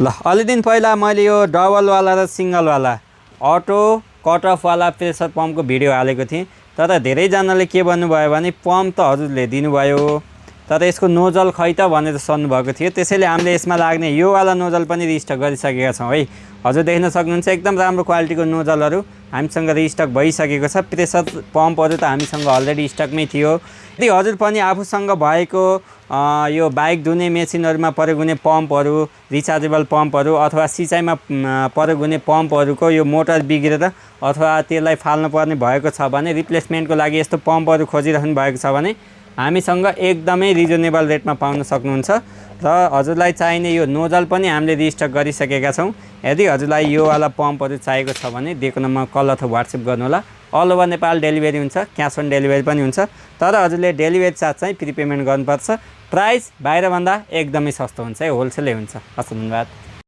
ल अलि दिन पहिला मैले यो डबलवाला र सिङ्गलवाला अटो कट अफवाला प्रेसर पम्पको भिडियो हालेको थिएँ। तर धेरैजनाले के भन्नुभयो भने पम्प त हजुरले दिनुभयो तर यसको नोजल खै त भनेर सोध्नुभएको थियो। त्यसैले हामीले यसमा लाग्ने यो वाला नोजल पनि रिस्टक गरिसकेका छौँ है। हजुर देख्न सक्नुहुन्छ एकदम राम्रो क्वालिटीको नोजलहरू हामीसँग रिस्टक भइसकेको छ। प्रेसर पम्पहरू त हामीसँग अलरेडी स्टकमै थियो। यदि हजुर पनि आफूसँग भएको यो बाइक धुने मेसिनहरूमा प्रयोग हुने पम्पहरू, रिचार्जेबल पम्पहरू अथवा सिँचाइमा प्रयोग हुने पम्पहरूको यो मोटर बिग्रेर अथवा त्यसलाई फाल्नुपर्ने भएको छ भने रिप्लेसमेन्टको लागि यस्तो पम्पहरू खोजिरहनु भएको छ भने हामीसँग एकदमै रिजनेबल रेटमा पाउन सक्नुहुन्छ। र हजुरलाई चाहिने यो नोजल पनि हामीले रिस्टक गरिसकेका छौँ। यदि हजुरलाई यो वाला पम्पहरू चाहिएको छ भने दिएको नम्बरमा कल अथवा व्हाट्सएप गर्नुहोला। अल ओभर नेपाल डेलिभरी हुन्छ, क्यास अन डेलिभरी पनि हुन्छ। तर हजुरले डेलिभरी चार्ज चाहिँ प्रिपेमेन्ट गर्नुपर्छ। प्राइस बाहिरभन्दा एकदमै सस्तो हुन्छ है, होलसेलै हुन्छ। हस्, धन्यवाद।